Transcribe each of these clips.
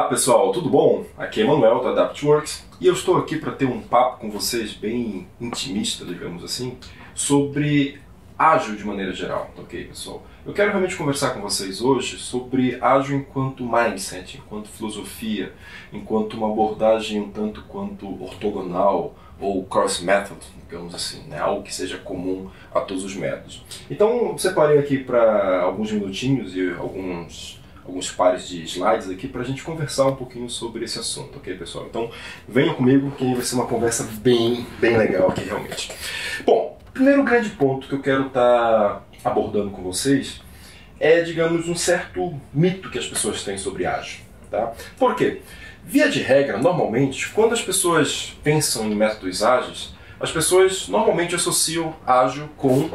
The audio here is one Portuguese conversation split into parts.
pessoal, tudo bom? Aqui é Manuel da AdaptWorks e eu estou aqui para ter um papo com vocês bem intimista, digamos assim, sobre ágil de maneira geral, ok pessoal? Eu quero realmente conversar com vocês hoje sobre ágil enquanto mindset, enquanto filosofia, enquanto uma abordagem um tanto quanto ortogonal ou cross-method, digamos assim, né? Algo que seja comum a todos os métodos. Então, separei aqui para alguns minutinhos e alguns pares de slides aqui para a gente conversar um pouquinho sobre esse assunto, ok pessoal? Então venham comigo que vai ser uma conversa bem legal aqui realmente. Bom, primeiro grande ponto que eu quero estar abordando com vocês é, digamos, um certo mito que as pessoas têm sobre ágil, tá? Por quê? Via de regra, normalmente, quando as pessoas pensam em métodos ágeis, as pessoas normalmente associam ágil com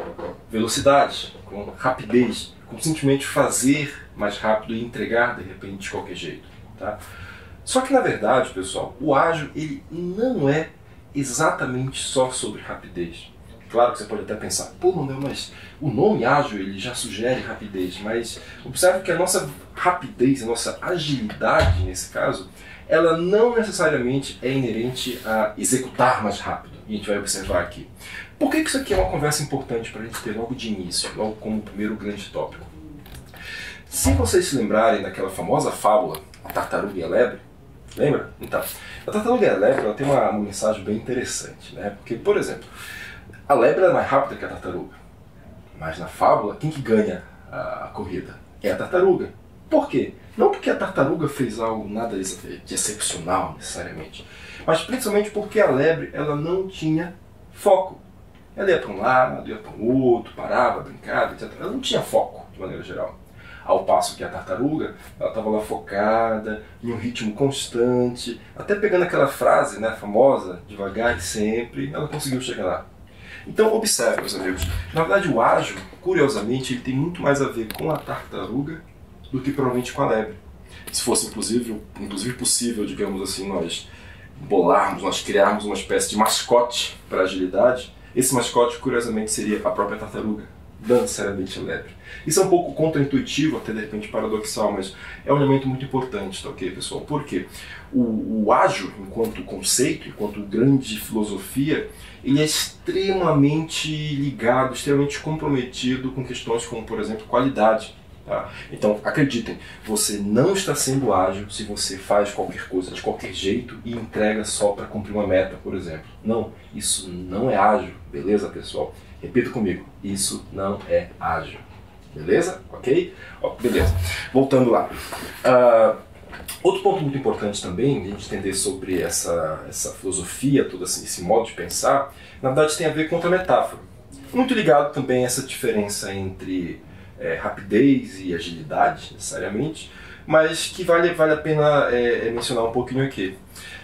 velocidade, com rapidez, com simplesmente fazer mais rápido e entregar de repente de qualquer jeito, tá? Só que na verdade, pessoal, o ágil ele não é exatamente só sobre rapidez. Claro que você pode até pensar, pô, Manuel, mas o nome ágil ele já sugere rapidez, mas observe que a nossa rapidez, a nossa agilidade nesse caso, ela não necessariamente é inerente a executar mais rápido. E a gente vai observar aqui. Por que isso aqui é uma conversa importante para a gente ter logo de início, logo como primeiro grande tópico? Se vocês se lembrarem daquela famosa fábula, a tartaruga e a lebre, lembra? Então, a tartaruga e a lebre ela tem uma mensagem bem interessante, né? Porque, por exemplo, a lebre é mais rápida que a tartaruga, mas na fábula, quem que ganha a corrida? É a tartaruga. Por quê? Não porque a tartaruga fez algo nada de excepcional, necessariamente, mas principalmente porque a lebre ela não tinha foco. Ela ia para um lado, ia para o outro, parava, brincava, etc. Ela não tinha foco, de maneira geral. Ao passo que a tartaruga, ela estava lá focada, em um ritmo constante, até pegando aquela frase, né, famosa, devagar e sempre, ela conseguiu chegar lá. Então observe, meus amigos, na verdade o ágil, curiosamente, ele tem muito mais a ver com a tartaruga do que provavelmente com a lebre. Se fosse inclusive possível, digamos assim, nós bolarmos, nós criarmos uma espécie de mascote para a agilidade, esse mascote, curiosamente, seria a própria tartaruga, não necessariamente a lebre. Isso é um pouco contraintuitivo, até de repente paradoxal, mas é um elemento muito importante, tá ok, pessoal? Por quê? O ágil, enquanto conceito, enquanto grande filosofia, ele é extremamente ligado, extremamente comprometido com questões como, por exemplo, qualidade. Tá? Então, acreditem, você não está sendo ágil se você faz qualquer coisa de qualquer jeito e entrega só para cumprir uma meta, por exemplo. Não, isso não é ágil, beleza, pessoal? Repita comigo, isso não é ágil. Beleza? Ok? Beleza. Voltando lá. Outro ponto muito importante também, de a gente entender sobre essa filosofia, todo esse modo de pensar, na verdade tem a ver com outra metáfora. Muito ligado também a essa diferença entre rapidez e agilidade, necessariamente, mas que vale a pena mencionar um pouquinho aqui.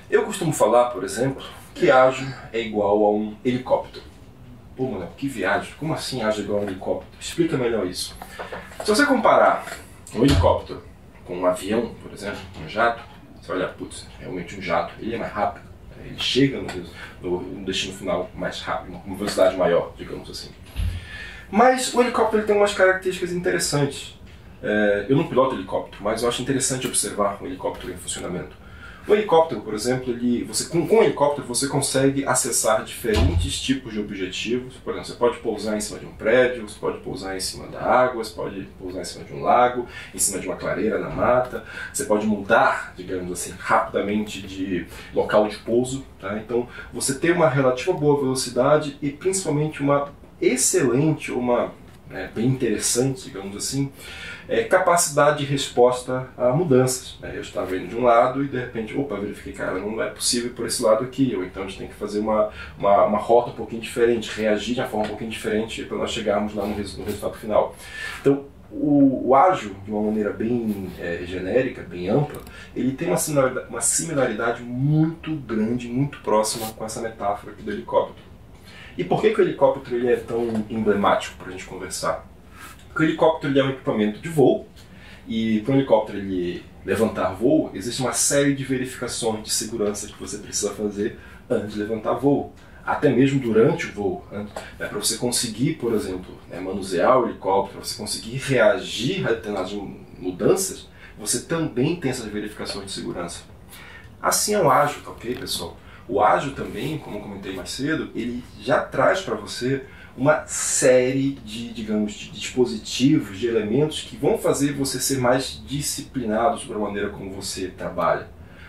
Eu costumo falar, por exemplo, que ágil é igual a um helicóptero. Pô, Manuel, que viagem, como assim ágil é igual a um helicóptero? Explica melhor isso. Se você comparar um helicóptero com um avião, por exemplo, um jato, você vai olhar, putz, realmente um jato, ele é mais rápido, ele chega no destino final mais rápido, com uma velocidade maior, digamos assim. Mas o helicóptero ele tem umas características interessantes. Eu não piloto helicóptero, mas eu acho interessante observar um helicóptero em funcionamento. O helicóptero, por exemplo, com o helicóptero você consegue acessar diferentes tipos de objetivos. Por exemplo, você pode pousar em cima de um prédio, você pode pousar em cima da água, você pode pousar em cima de um lago, em cima de uma clareira na mata. Você pode mudar, digamos assim, rapidamente de local de pouso. Tá? Então, você tem uma relativa boa velocidade e principalmente uma excelente, bem interessante, digamos assim, capacidade de resposta a mudanças. Eu estava indo de um lado e de repente, verifiquei, cara, não é possível ir por esse lado aqui, ou então a gente tem que fazer uma rota um pouquinho diferente, reagir de uma forma um pouquinho diferente para nós chegarmos lá no resultado final. Então, o ágil, de uma maneira bem genérica, bem ampla, ele tem uma similaridade muito grande, muito próxima com essa metáfora aqui do helicóptero. E por que o helicóptero ele é tão emblemático para a gente conversar? Porque o helicóptero ele é um equipamento de voo e para um helicóptero ele levantar voo, existe uma série de verificações de segurança que você precisa fazer antes de levantar voo. Até mesmo durante o voo, para você conseguir, por exemplo, manusear o helicóptero, para você conseguir reagir a determinadas mudanças, você também tem essas verificações de segurança. Assim é o ágil, tá ok, pessoal? O ágil também, como eu comentei mais cedo, ele já traz para você uma série de, digamos, de dispositivos, de elementos que vão fazer você ser mais disciplinado sobre a maneira como você trabalha.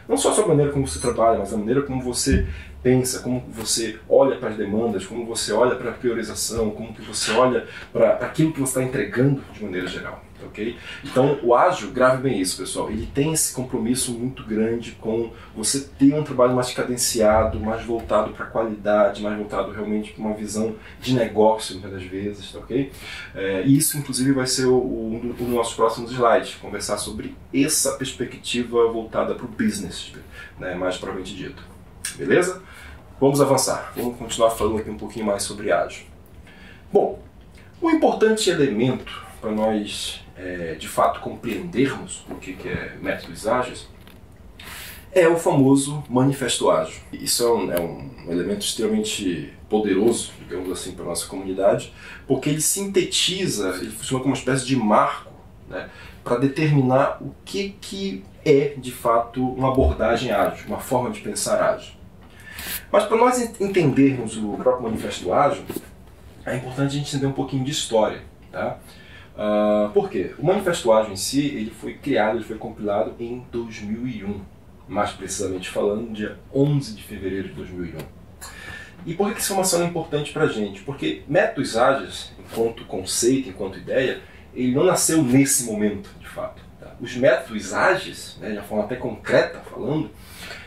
Não só sobre a maneira como você trabalha, mas a maneira como você pensa, como você olha para as demandas, como você olha para a priorização, como que você olha para aquilo que você está entregando de maneira geral, ok? Então o ágil, grave bem isso, pessoal, ele tem esse compromisso muito grande com você ter um trabalho mais cadenciado, mais voltado para a qualidade, mais voltado realmente para uma visão de negócio, muitas das vezes, ok? E isso, inclusive, vai ser um dos nossos próximos slides, conversar sobre essa perspectiva voltada para o business, né, mais propriamente dito. Beleza? Vamos avançar. Vamos continuar falando aqui um pouquinho mais sobre ágil. Bom, um importante elemento para nós, de fato, compreendermos o que é métodos ágeis é o famoso manifesto ágil. Isso é um elemento extremamente poderoso, digamos assim, para a nossa comunidade, porque ele sintetiza, ele funciona como uma espécie de marco, né, para determinar o que é, de fato, uma abordagem ágil, uma forma de pensar ágil. Mas para nós entendermos o próprio manifesto ágil, é importante a gente entender um pouquinho de história. Tá? Por quê? O manifesto ágil em si, ele foi criado, ele foi compilado em 2001. Mais precisamente falando, dia 11 de fevereiro de 2001. E por que essa informação é importante para a gente? Porque métodos ágeis, enquanto conceito, enquanto ideia, ele não nasceu nesse momento, de fato. Tá? Os métodos ágeis, né, de uma forma até concreta falando,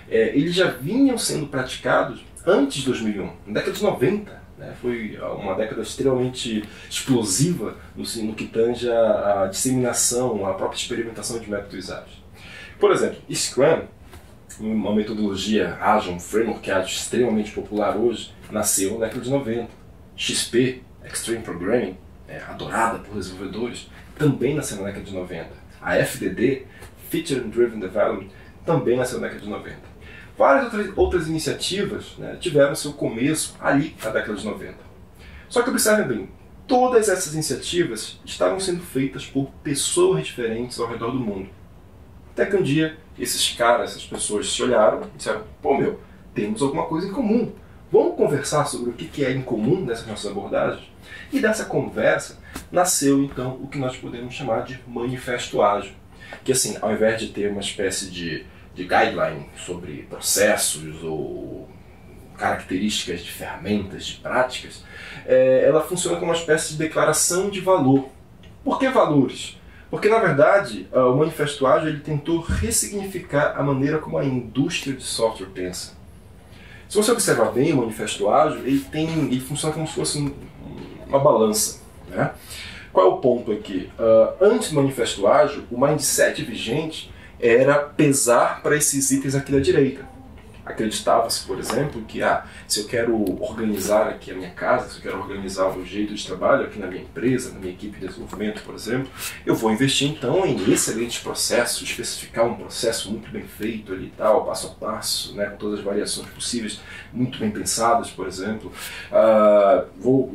eles já vinham sendo praticados antes de 2001, na década de 90. Né? Foi uma década extremamente explosiva no que tange a disseminação, a própria experimentação de métodos ágeis. Por exemplo, Scrum, uma metodologia ágil, um framework ágil extremamente popular hoje, nasceu na década de 90. XP, Extreme Programming, adorada por desenvolvedores, também nasceu na década de 90. A FDD, Feature Driven Development, também nasceu na década de 90. Várias outras iniciativas, né, tiveram seu começo ali na década de 90. Só que observem bem, todas essas iniciativas estavam sendo feitas por pessoas diferentes ao redor do mundo. Até que um dia, esses caras, essas pessoas se olharam e disseram: pô, temos alguma coisa em comum. Vamos conversar sobre o que é em comum nessas nossas abordagens? E dessa conversa nasceu, então, o que nós podemos chamar de manifesto ágil. Que, assim, ao invés de ter uma espécie de guideline sobre processos ou características de ferramentas, de práticas, ela funciona como uma espécie de declaração de valor. Por que valores? Porque, na verdade, o Manifesto Ágil ele tentou ressignificar a maneira como a indústria de software pensa. Se você observar bem o Manifesto Ágil, ele funciona como se fosse uma balança. Né? Qual é o ponto aqui? Antes do Manifesto Ágil, o mindset vigente era pesar para esses itens aqui da direita. Acreditava-se, por exemplo, que se eu quero organizar aqui a minha casa, se eu quero organizar o meu jeito de trabalho aqui na minha empresa, na minha equipe de desenvolvimento, por exemplo, eu vou investir então em excelentes processos, especificar um processo muito bem feito ali e tal, passo a passo, né, com todas as variações possíveis, muito bem pensadas, por exemplo. Vou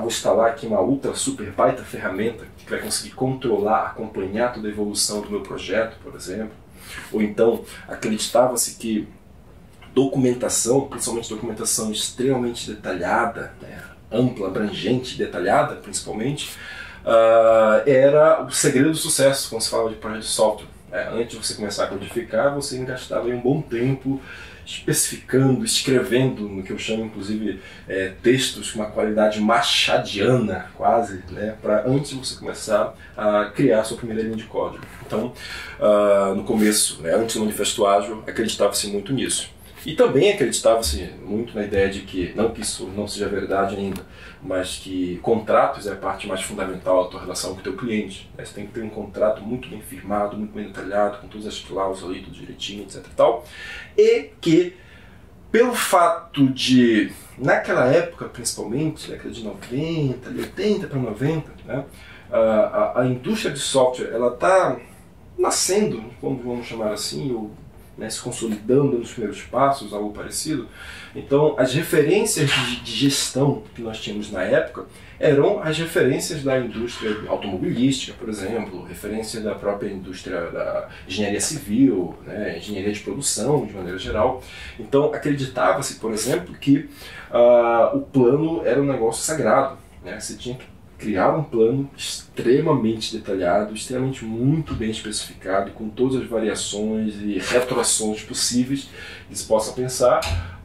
instalar aqui uma ultra super baita ferramenta que vai conseguir controlar, acompanhar toda a evolução do meu projeto, por exemplo. Ou então, acreditava-se que documentação, principalmente documentação extremamente detalhada, né, ampla, abrangente, detalhada principalmente, era o segredo do sucesso quando se fala de projeto de software. Antes de você começar a codificar, você gastava um bom tempo especificando, escrevendo, no que eu chamo inclusive textos com uma qualidade machadiana quase, né, para antes de você começar a criar a sua primeira linha de código. Então, no começo, né, antes do Manifesto Ágil, acreditava-se muito nisso. E também acreditava-se muito na ideia de que, não que isso não seja verdade ainda, mas que contratos é a parte mais fundamental da tua relação com o teu cliente. Você tem que ter um contrato muito bem firmado, muito bem detalhado, com todas as cláusulas ali, tudo direitinho, etc. e tal. E que, pelo fato de, naquela época principalmente, década de 90, de 80 para 90, né, a indústria de software ela está nascendo, vamos chamar assim, ou né, se consolidando nos primeiros passos, algo parecido. Então, as referências de gestão que nós tínhamos na época eram as referências da indústria automobilística, por exemplo, referência da própria indústria da engenharia civil, né, engenharia de produção, de maneira geral. Então, acreditava-se, por exemplo, que o plano era um negócio sagrado, né? Você tinha que criar um plano extremamente detalhado, extremamente muito bem especificado, com todas as variações e retroações possíveis que se possa pensar,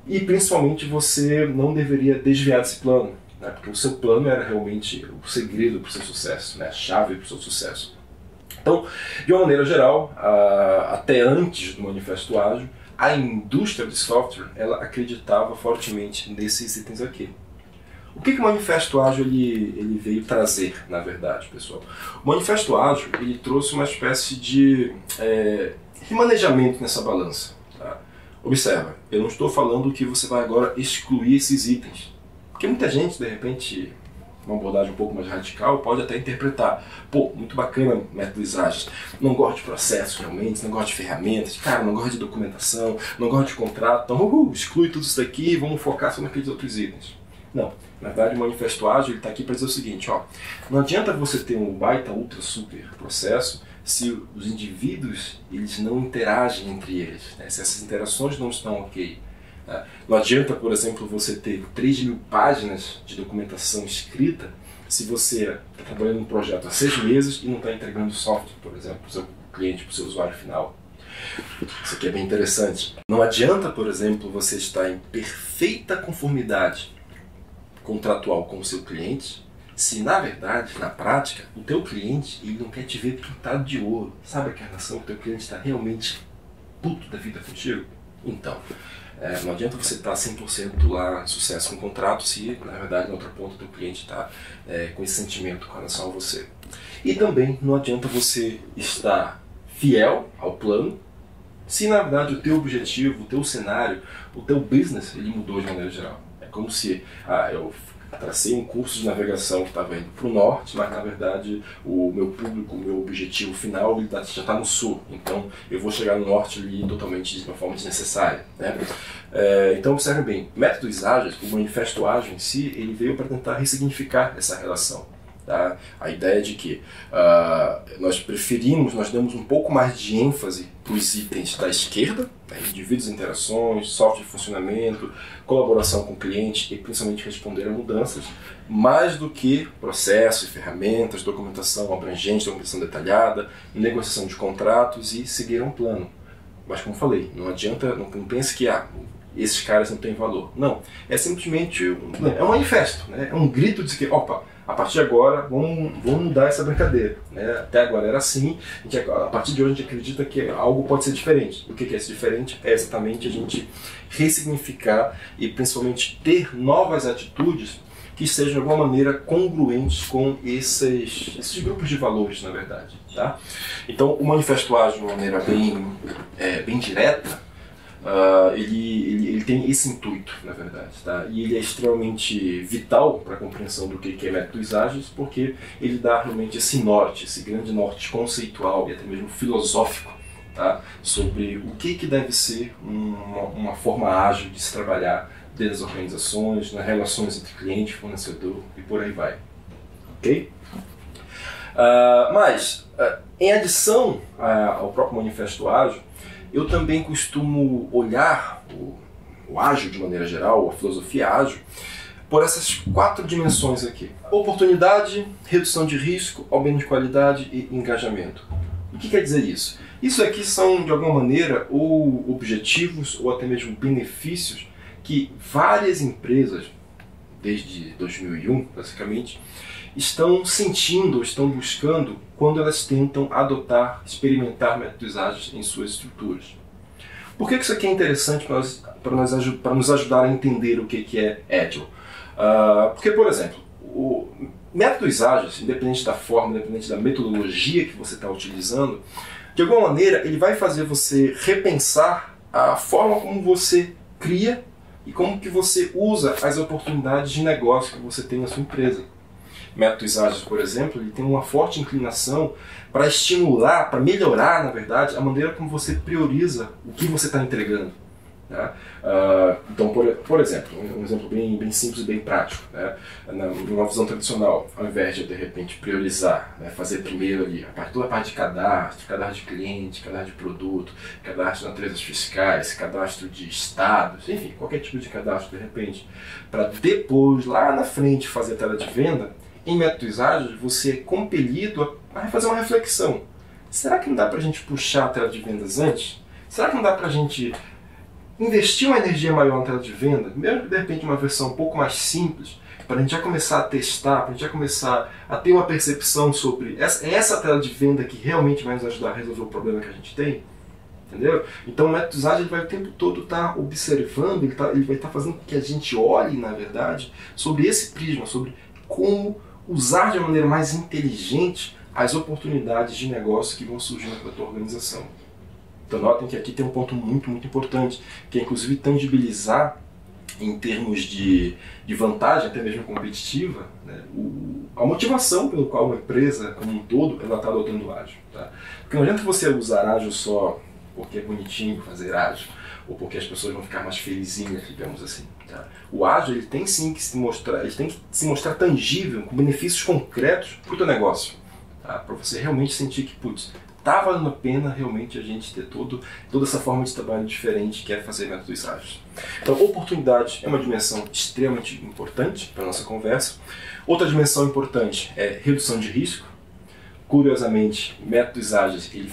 e principalmente você não deveria desviar desse plano, né? Porque o seu plano era realmente o segredo para o seu sucesso, né? A chave para o seu sucesso. Então, de uma maneira geral, até antes do Manifesto Ágil, a indústria de software ela acreditava fortemente nesses itens aqui. O que o Manifesto Ágil ele veio trazer, na verdade, pessoal? O Manifesto Ágil ele trouxe uma espécie de remanejamento nessa balança. Tá? Observa, eu não estou falando que você vai agora excluir esses itens. Porque muita gente, de repente, uma abordagem um pouco mais radical, pode até interpretar: pô, muito bacana métodos ágeis, não gosto de processos realmente, não gosto de ferramentas, cara, não gosto de documentação, não gosto de contrato, então exclui tudo isso daqui e vamos focar só naqueles outros itens. Não, na verdade o Manifesto Ágil está aqui para dizer o seguinte, ó, não adianta você ter um baita, ultra, super processo se os indivíduos eles não interagem entre eles, né? Se essas interações não estão ok. Tá? Não adianta, por exemplo, você ter 3.000 páginas de documentação escrita se você está trabalhando num projeto há 6 meses e não está entregando software, por exemplo, para o seu cliente, para o seu usuário final. Isso aqui é bem interessante. Não adianta, por exemplo, você estar em perfeita conformidade contratual com o seu cliente, se na verdade, na prática, o teu cliente ele não quer te ver pintado de ouro. Sabe a relação que o teu cliente está realmente puto da vida contigo? Então, não adianta você estar 100% lá, sucesso com o contrato, se na verdade na outra ponta o teu cliente está com esse sentimento com relação a você. E também não adianta você estar fiel ao plano, se na verdade o teu objetivo, o teu cenário, o teu business, ele mudou de maneira geral. É como se eu tracei um curso de navegação que estava indo para o norte, mas na verdade o meu público, o meu objetivo final ele já está no sul, então eu vou chegar no norte ali totalmente de uma forma desnecessária, né? Então observe bem, métodos ágeis, o Manifesto Ágil em si, ele veio para tentar ressignificar essa relação. Tá? A ideia de que nós damos um pouco mais de ênfase para os itens da esquerda, né? Indivíduos, interações, software de funcionamento, colaboração com o cliente e principalmente responder a mudanças, mais do que processos, ferramentas, documentação abrangente, documentação detalhada, negociação de contratos e seguir um plano. Mas como falei, não adianta, não pense que esses caras não têm valor. Não, é simplesmente um manifesto, né? É um grito de que, opa, a partir de agora vamos mudar essa brincadeira, né? Até agora era assim, a partir de hoje a gente acredita que algo pode ser diferente. O que é esse diferente? É exatamente a gente ressignificar e principalmente ter novas atitudes que sejam de alguma maneira congruentes com esses grupos de valores, na verdade. Tá? Então o Manifesto Ágil, de uma maneira bem direta, ele tem esse intuito, na verdade, tá? E ele é extremamente vital para a compreensão do que é métodos ágeis, porque ele dá realmente esse norte, esse grande norte conceitual e até mesmo filosófico, tá? Sobre o que deve ser uma forma ágil de se trabalhar dentro das organizações, nas relações entre cliente, fornecedor e por aí vai. Ok? Mas, em adição ao próprio Manifesto Ágil, eu também costumo olhar o ágil de maneira geral, a filosofia ágil, por essas 4 dimensões aqui. Oportunidade, redução de risco, aumento de qualidade e engajamento. O que quer dizer isso? Isso aqui são, de alguma maneira, ou objetivos ou até mesmo benefícios que várias empresas, desde 2001, basicamente, estão sentindo, estão buscando quando elas tentam adotar, experimentar métodos ágeis em suas estruturas. Por que isso aqui é interessante para nos ajudar a entender o que é Agile? Porque, por exemplo, métodos ágeis, independente da forma, independente da metodologia que você está utilizando, de alguma maneira ele vai fazer você repensar a forma como você cria e como que você usa as oportunidades de negócio que você tem na sua empresa. métodos ágeis, por exemplo, ele tem uma forte inclinação para estimular, para melhorar, na verdade, a maneira como você prioriza o que você está entregando. Tá? Então, por exemplo, um exemplo bem simples e bem prático. Né? Numa visão tradicional, ao invés de repente priorizar, né, fazer primeiro ali toda a parte de cadastro de cliente, cadastro de produto, cadastro de naturezas fiscais, cadastro de estados, enfim, qualquer tipo de cadastro de repente, para depois, lá na frente, fazer a tela de venda, em métodos ágeis você é compelido a fazer uma reflexão. Será que não dá para a gente puxar a tela de vendas antes? Será que não dá para a gente investir uma energia maior na tela de venda, mesmo que de repente uma versão um pouco mais simples, para a gente já começar a testar, para a gente já começar a ter uma percepção sobre essa tela de venda que realmente vai nos ajudar a resolver o problema que a gente tem? Entendeu? Então o método ágil vai o tempo todo estar observando, ele vai estar fazendo com que a gente olhe, na verdade, sobre esse prisma, sobre como usar de uma maneira mais inteligente as oportunidades de negócio que vão surgindo para a tua organização. Então notem que aqui tem um ponto muito importante, que é inclusive tangibilizar em termos de vantagem, até mesmo competitiva, né, a motivação pelo qual uma empresa como um todo ela está adotando o ágil. Tá? Porque não adianta você usar ágil só porque é bonitinho fazer ágil, ou porque as pessoas vão ficar mais felizinhas, digamos assim. Tá? O ágil ele tem sim que se mostrar tangível, com benefícios concretos para o teu negócio. Tá? Para você realmente sentir que, putz, está valendo a pena realmente a gente ter toda essa forma de trabalho diferente que é fazer métodos ágeis. Então, oportunidade é uma dimensão extremamente importante para a nossa conversa. Outra dimensão importante é redução de risco. Curiosamente, métodos ágeis, ele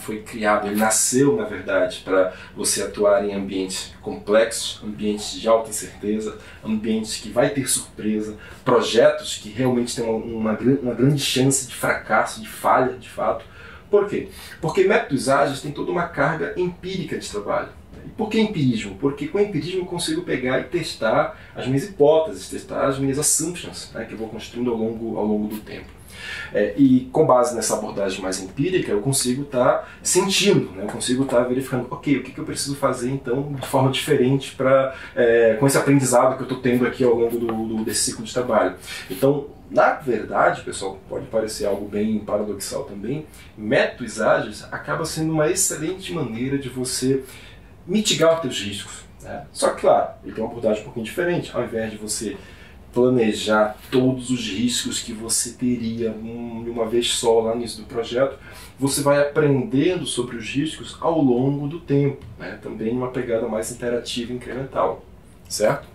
nasceu, na verdade, para você atuar em ambientes complexos, ambientes de alta incerteza, ambientes que vai ter surpresa, projetos que realmente têm uma grande chance de fracasso, de falha, de fato. Por quê? Porque métodos ágeis têm toda uma carga empírica de trabalho. E por que empirismo? Porque com empirismo eu consigo pegar e testar as minhas hipóteses, testar as minhas assumptions, né, que eu vou construindo ao longo do tempo. E com base nessa abordagem mais empírica, eu consigo estar sentindo, né? Eu consigo estar verificando, ok, o que eu preciso fazer então de forma diferente com esse aprendizado que eu estou tendo aqui ao longo desse ciclo de trabalho. Então, na verdade, pessoal, pode parecer algo bem paradoxal também, métodos ágeis acaba sendo uma excelente maneira de você mitigar os teus riscos. Né? Só que, claro, ele tem uma abordagem um pouquinho diferente. Ao invés de você planejar todos os riscos que você teria de uma vez só lá no início do projeto, você vai aprendendo sobre os riscos ao longo do tempo, né? Também uma pegada mais interativa e incremental, certo?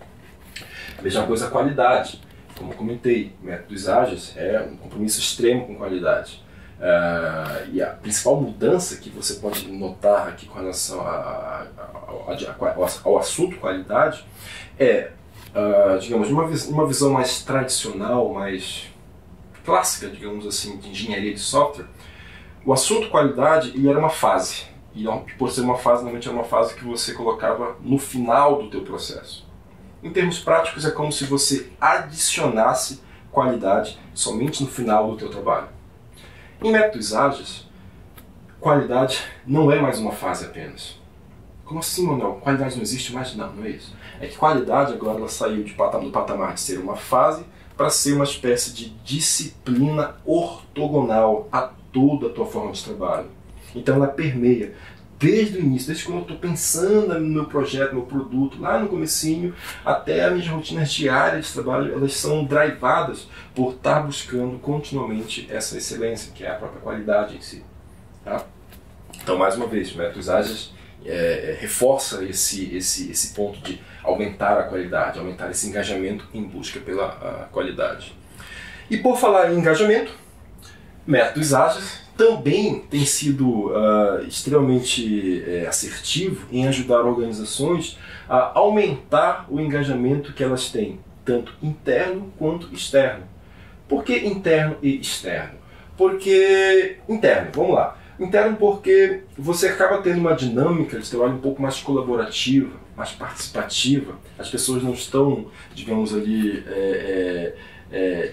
A mesma coisa a qualidade. Como eu comentei, métodos ágeis é um compromisso extremo com qualidade. E a principal mudança que você pode notar aqui com relação ao assunto qualidade é, digamos, uma visão mais tradicional, mais clássica, digamos assim, de engenharia de software. O assunto qualidade ele era uma fase, e por ser uma fase, normalmente era uma fase que você colocava no final do teu processo. Em termos práticos, é como se você adicionasse qualidade somente no final do teu trabalho. Em métodos ágeis, qualidade não é mais uma fase apenas. Como assim, Manuel? Qualidade não existe mais? Não, não é isso. É que qualidade agora ela saiu do patamar de ser uma fase para ser uma espécie de disciplina ortogonal a toda a tua forma de trabalho. Então ela permeia desde o início, desde quando eu estou pensando no meu projeto, no meu produto, lá no comecinho, até as minhas rotinas diárias de trabalho, elas são drivadas por estar buscando continuamente essa excelência, que é a própria qualidade em si. Tá? Então, mais uma vez, métodos ágeis reforça esse ponto de aumentar a qualidade, aumentar esse engajamento em busca pela qualidade. E por falar em engajamento, métodos ágeis também tem sido extremamente assertivo em ajudar organizações a aumentar o engajamento que elas têm, tanto interno quanto externo. Por que interno e externo? Porque interno, vamos lá. Interno porque você acaba tendo uma dinâmica de trabalho um pouco mais colaborativa, mais participativa. As pessoas não estão, digamos ali,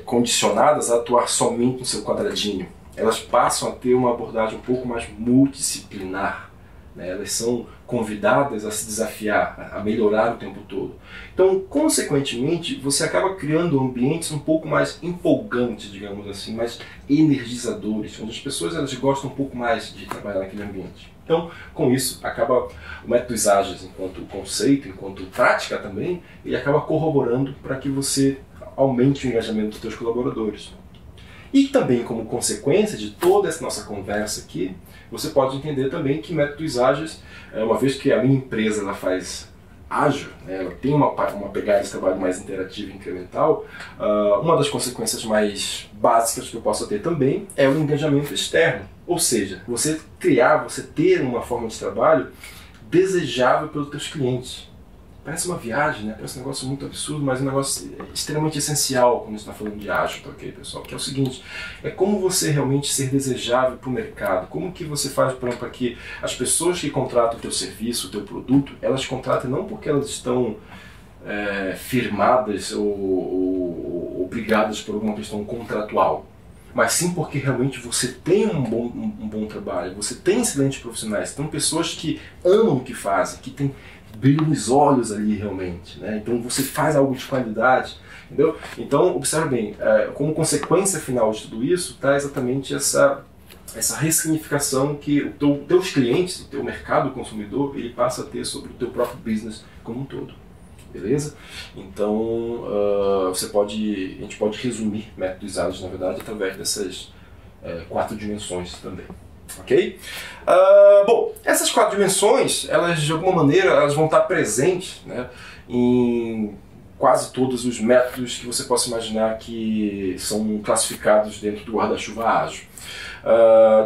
condicionadas a atuar somente no seu quadradinho. Elas passam a ter uma abordagem um pouco mais multidisciplinar. né? Elas são convidadas a se desafiar, a melhorar o tempo todo. Então, consequentemente, você acaba criando ambientes um pouco mais empolgantes, digamos assim, mais energizadores, onde as pessoas elas gostam um pouco mais de trabalhar naquele ambiente. Então, com isso, acaba o método ISAGES, enquanto conceito, enquanto prática também, ele acaba corroborando para que você aumente o engajamento dos seus colaboradores. E também, como consequência de toda essa nossa conversa aqui, você pode entender também que método ISAGES, uma vez que a minha empresa ela faz ágil, né, ela tem uma pegada de trabalho mais interativa e incremental, uma das consequências mais básicas que eu posso ter também é o engajamento externo. Ou seja, você ter uma forma de trabalho desejável pelos seus clientes. Parece uma viagem, né? Parece um negócio muito absurdo, mas um negócio extremamente essencial quando a gente está falando de ágil, tá ok, pessoal? Que é o seguinte, é como você realmente ser desejável para o mercado. Como que você faz, por exemplo, para que as pessoas que contratam o teu serviço, o teu produto, elas contratem não porque elas estão firmadas ou obrigadas por alguma questão contratual, mas sim porque realmente você tem um bom trabalho, você tem excelentes profissionais, tem pessoas que amam o que fazem, que têm brilho nos olhos ali realmente, né? Então você faz algo de qualidade, entendeu? Então observe bem, como consequência final de tudo isso está exatamente essa ressignificação que teus clientes, o teu mercado consumidor, ele passa a ter sobre o teu próprio business como um todo, beleza? Então a gente pode resumir métodos ágeis, na verdade, através dessas 4 dimensões também. Ok? Bom, essas 4 dimensões, elas de alguma maneira elas vão estar presentes, né, em quase todos os métodos que você possa imaginar que são classificados dentro do guarda-chuva ágil.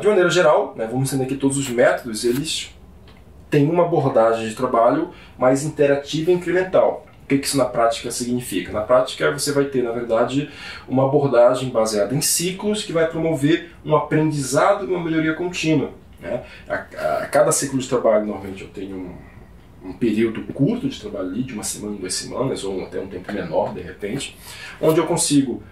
De maneira geral, né, vamos entender que todos os métodos eles têm uma abordagem de trabalho mais interativa e incremental. O que isso na prática significa? Na prática você vai ter, na verdade, uma abordagem baseada em ciclos que vai promover um aprendizado e uma melhoria contínua, né? A cada ciclo de trabalho, normalmente eu tenho um período curto de trabalho ali, de 1 semana, 2 semanas, ou até um tempo menor, de repente, onde eu consigo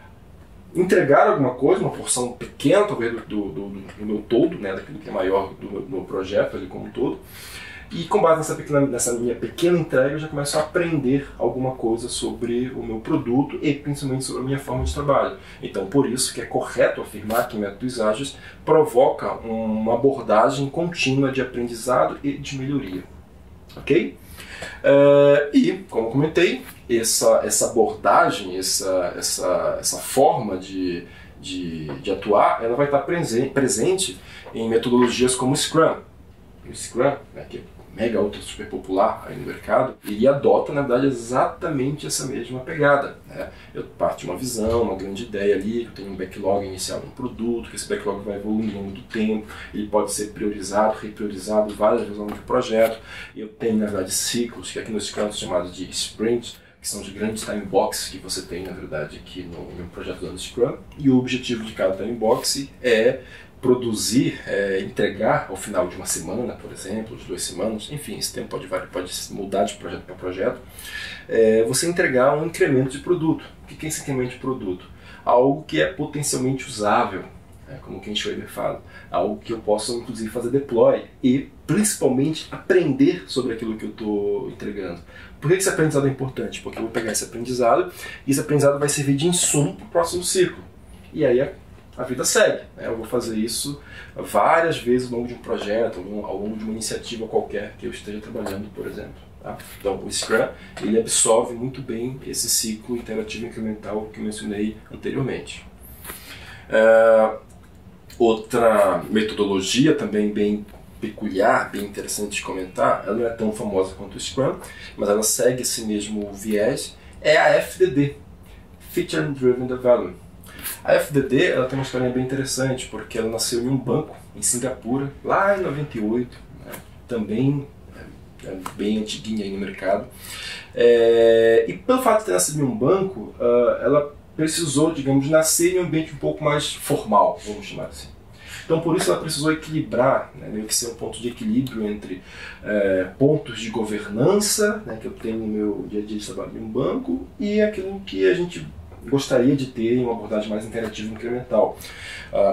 entregar alguma coisa, uma porção pequena, talvez, do meu todo, né? Daquilo que é maior do meu projeto ali como um todo. E com base nessa minha pequena entrega, eu já começo a aprender alguma coisa sobre o meu produto e principalmente sobre a minha forma de trabalho. Então, por isso que é correto afirmar que métodos ágeis provoca uma abordagem contínua de aprendizado e de melhoria. Ok? E, como comentei, essa abordagem, essa forma de atuar, ela vai estar presente em metodologias como o Scrum. O Scrum, né, que é mega ultra super popular aí no mercado, ele adota, na verdade, exatamente essa mesma pegada, né? Eu parto de uma visão, uma grande ideia ali, eu tenho um backlog inicial de um produto, que esse backlog vai evoluindo ao longo do tempo, ele pode ser priorizado, repriorizado várias vezes ao longo do projeto. Eu tenho, na verdade, ciclos, que aqui nos Scrum são chamados de sprints, que são de grandes time boxes que você tem, na verdade, aqui no meu projeto do Scrum, e o objetivo de cada time box é produzir, entregar ao final de 1 semana, por exemplo, de 2 semanas, enfim, esse tempo pode mudar de projeto para projeto, você entregar um incremento de produto. O que é esse incremento de produto? Algo que é potencialmente usável, como o Ken Schwaber fala, algo que eu possa inclusive fazer deploy e principalmente aprender sobre aquilo que eu estou entregando. Por que esse aprendizado é importante? Porque eu vou pegar esse aprendizado e esse aprendizado vai servir de insumo para o próximo ciclo. E aí a vida segue, né? Eu vou fazer isso várias vezes ao longo de um projeto, ao longo de uma iniciativa qualquer que eu esteja trabalhando, por exemplo. Tá? Então o Scrum ele absorve muito bem esse ciclo interativo incremental que eu mencionei anteriormente. Outra metodologia também bem peculiar, bem interessante de comentar, ela não é tão famosa quanto o Scrum, mas ela segue esse mesmo viés, é a FDD, Feature Driven Development. A FDD ela tem uma história bem interessante, porque ela nasceu em um banco em Singapura, lá em 98, né? Também bem antiguinha aí no mercado. E pelo fato de ter nascido em um banco, ela precisou, digamos, nascer em um ambiente um pouco mais formal, vamos chamar assim. Então por isso ela precisou equilibrar, né, meio que ser um ponto de equilíbrio entre pontos de governança, né, que eu tenho no meu dia a dia de trabalho em um banco, e aquilo que a gente gostaria de ter uma abordagem mais interativa e incremental.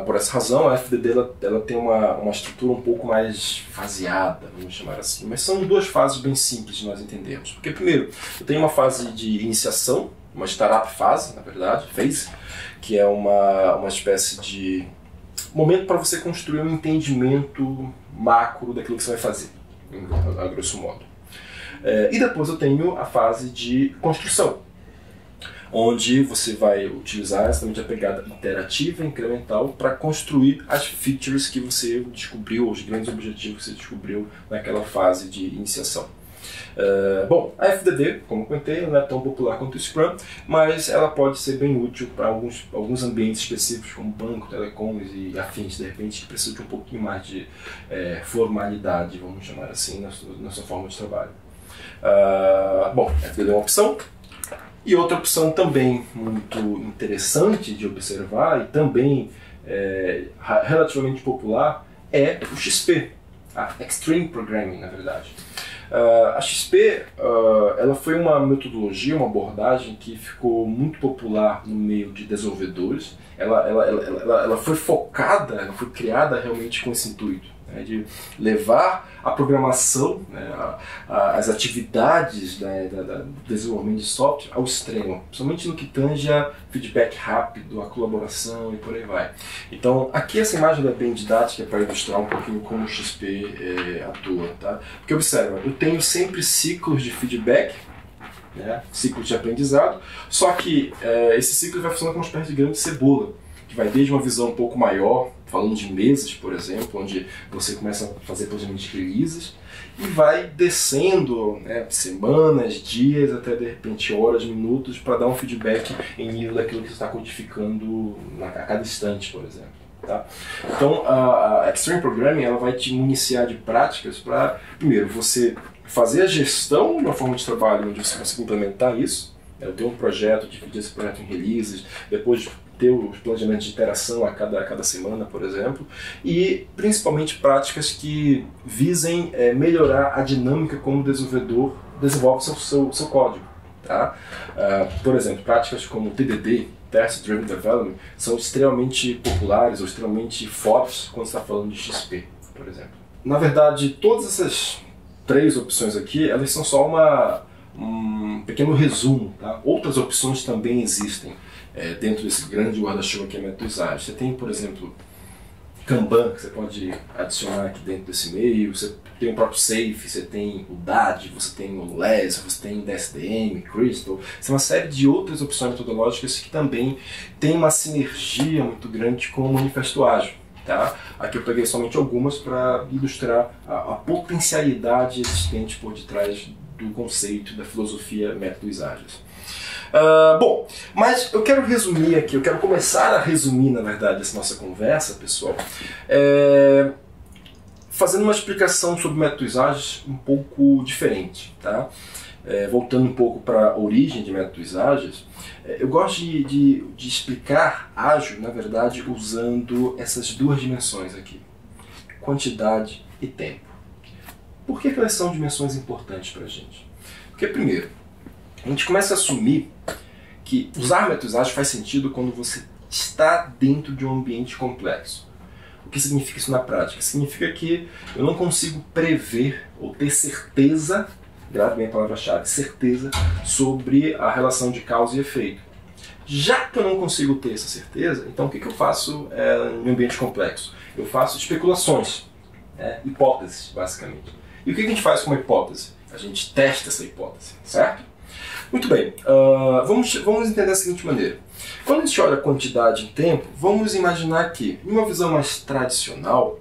Por essa razão, a FDD ela tem uma estrutura um pouco mais faseada, vamos chamar assim. Mas são duas fases bem simples de nós entendermos. Porque, primeiro, eu tenho uma fase de iniciação, uma startup fase, na verdade, phase, que é uma espécie de momento para você construir um entendimento macro daquilo que você vai fazer, a grosso modo. E depois eu tenho a fase de construção, onde você vai utilizar exatamente a pegada interativa e incremental para construir as features que você descobriu, os grandes objetivos que você descobriu naquela fase de iniciação. Bom, a FDD, como eu comentei, não é tão popular quanto o Scrum, mas ela pode ser bem útil para alguns ambientes específicos, como banco, telecoms e afins, de repente, que precisam de um pouquinho mais de formalidade, vamos chamar assim, na sua forma de trabalho. Bom, a FDD é uma opção. E outra opção também muito interessante de observar e também relativamente popular é o XP, a Extreme Programming, na verdade. A XP ela foi uma metodologia, uma abordagem que ficou muito popular no meio de desenvolvedores. Ela foi focada, ela foi criada realmente com esse intuito, né, de levar a programação, né, as atividades do desenvolvimento de software ao extremo, principalmente no que tange a feedback rápido, a colaboração e por aí vai. Então, aqui essa imagem é bem didática para ilustrar um pouquinho como o XP atua. Tá? Porque observa, eu tenho sempre ciclos de feedback, né, ciclos de aprendizado, só que esse ciclo vai funcionar como uma espécie de grande cebola, que vai desde uma visão um pouco maior, falando de meses, por exemplo, onde você começa a fazer planejamento de releases, e vai descendo, né, semanas, dias, até de repente horas, minutos, para dar um feedback em nível daquilo que você está codificando a cada instante, por exemplo. Tá? Então, a Extreme Programming ela vai te municiar de práticas para, primeiro, você fazer a gestão de uma forma de trabalho onde você consiga implementar isso. Eu tenho um projeto, dividir esse projeto em releases, depois ter os planejamentos de interação a cada semana, por exemplo, e principalmente práticas que visem melhorar a dinâmica como o desenvolvedor desenvolve seu código. Tá? Por exemplo, práticas como TDD, Test Driven Development, são extremamente populares ou extremamente fortes quando você está falando de XP, por exemplo. Na verdade, todas essas três opções aqui, elas são só um pequeno resumo. Tá? Outras opções também existem dentro desse grande guarda-chuva que é métodos ágeis. Você tem, por exemplo, Kanban, que você pode adicionar aqui dentro desse meio, você tem o próprio Safe, você tem o DAD, você tem o LES, você tem o DSDM, Crystal, tem uma série de outras opções metodológicas que também tem uma sinergia muito grande com o Manifesto Ágil. Tá? Aqui eu peguei somente algumas para ilustrar a potencialidade existente por detrás do conceito da filosofia métodos ágeis. Bom, mas eu quero resumir aqui, eu quero começar a resumir, na verdade, essa nossa conversa, pessoal, fazendo uma explicação sobre métodos ágeis um pouco diferente. Tá? Voltando um pouco para a origem de métodos ágeis, eu gosto de explicar ágil, na verdade, usando essas duas dimensões aqui, quantidade e tempo. Por que elas são dimensões importantes para a gente? Porque, primeiro, a gente começa a assumir que usar métodos ágeis faz sentido quando você está dentro de um ambiente complexo. O que significa isso na prática? Significa que eu não consigo prever ou ter certeza, grave bem a palavra-chave, certeza sobre a relação de causa e efeito. Já que eu não consigo ter essa certeza, então o que eu faço em um ambiente complexo? Eu faço especulações, hipóteses, basicamente. E o que a gente faz com uma hipótese? A gente testa essa hipótese, certo? Muito bem, vamos entender da seguinte maneira. Quando a gente olha a quantidade em tempo, vamos imaginar que, em uma visão mais tradicional,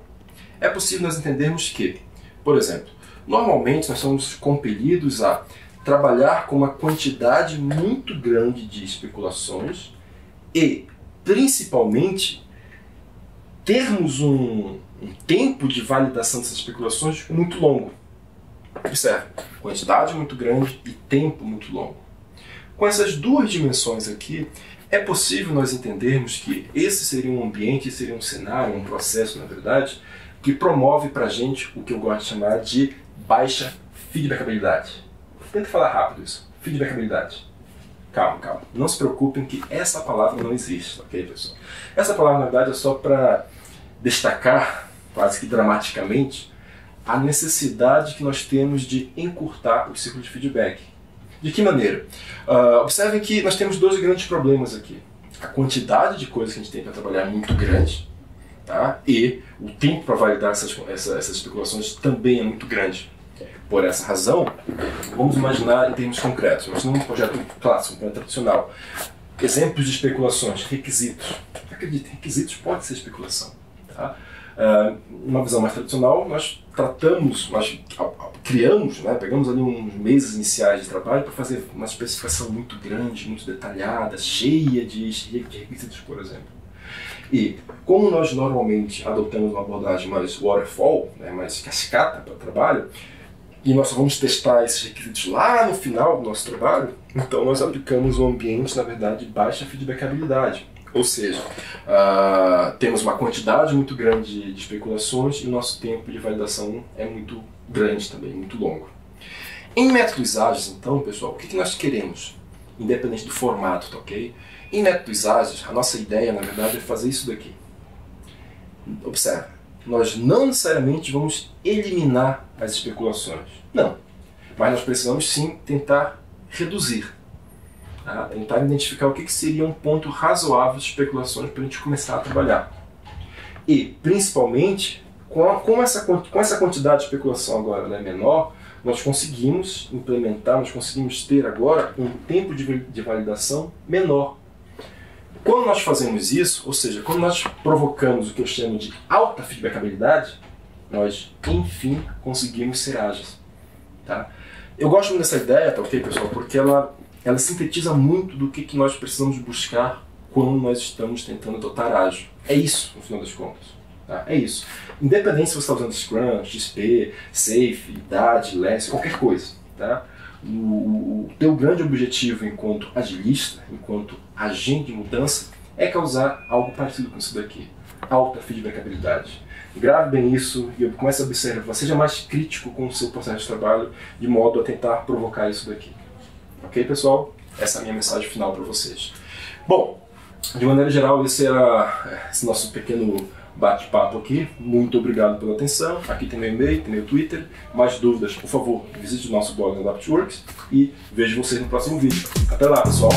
é possível nós entendermos que, por exemplo, normalmente nós somos compelidos a trabalhar com uma quantidade muito grande de especulações e, principalmente, termos um tempo de validação dessas especulações muito longo. Observe, quantidade muito grande e tempo muito longo. Com essas duas dimensões aqui, é possível nós entendermos que esse seria um ambiente, seria um cenário, um processo, na verdade, que promove para a gente o que eu gosto de chamar de baixa feedbackabilidade. Tenta falar rápido isso. Feedbackabilidade. Calma. Não se preocupem que essa palavra não existe, ok, pessoal? Essa palavra, na verdade, é só para destacar, quase que dramaticamente, a necessidade que nós temos de encurtar o ciclo de feedback. De que maneira? Observem que nós temos dois grandes problemas aqui. A quantidade de coisas que a gente tem para trabalhar é muito grande, tá? E o tempo para validar essas especulações também é muito grande. Por essa razão, vamos imaginar em termos concretos. Nós temos um projeto clássico, um projeto tradicional. Exemplos de especulações, requisitos. Acredite, requisitos pode ser especulação. Tá? Uma visão mais tradicional, nós criamos, né, pegamos ali uns meses iniciais de trabalho para fazer uma especificação muito grande, muito detalhada, cheia de requisitos, por exemplo. E como nós normalmente adotamos uma abordagem mais waterfall, né, mais cascata para o trabalho, e nós só vamos testar esses requisitos lá no final do nosso trabalho, então nós aplicamos um ambiente, na verdade, de baixa feedbackabilidade. Ou seja, temos uma quantidade muito grande de especulações e o nosso tempo de validação é muito grande também, muito longo. Em métodos ágeis, então, pessoal, o que nós queremos? Independente do formato, tá ok? Em métodos ágeis, a nossa ideia, na verdade, é fazer isso daqui. Observe, nós não necessariamente vamos eliminar as especulações. Não. Mas nós precisamos sim tentar reduzir. Tá? Tentar identificar o que seria um ponto razoável de especulações para a gente começar a trabalhar. E, principalmente, com essa quantidade de especulação agora, né, menor, nós conseguimos implementar, nós conseguimos ter agora um tempo de validação menor. Quando nós fazemos isso, ou seja, quando nós provocamos o que eu chamo de alta feedbackabilidade, nós, enfim, conseguimos ser ágeis. Tá? Eu gosto muito dessa ideia, tá ok, pessoal, porque ela sintetiza muito do que nós precisamos buscar quando nós estamos tentando adotar ágil. É isso, no final das contas. Tá? É isso. Independente se você está usando Scrum, XP, Safe, idade, Less, qualquer coisa. Tá? O teu grande objetivo enquanto agilista, enquanto agente de mudança, é causar algo parecido com isso daqui. Alta feedbackabilidade. Grave bem isso e comece a observar. Seja mais crítico com o seu processo de trabalho, de modo a tentar provocar isso daqui. Ok, pessoal? Essa é a minha mensagem final para vocês. Bom, de maneira geral, esse era esse nosso pequeno bate-papo aqui. Muito obrigado pela atenção. Aqui tem meu e-mail, tem meu Twitter. Mais dúvidas, por favor, visite o nosso blog na Adaptworks e vejo vocês no próximo vídeo. Até lá, pessoal!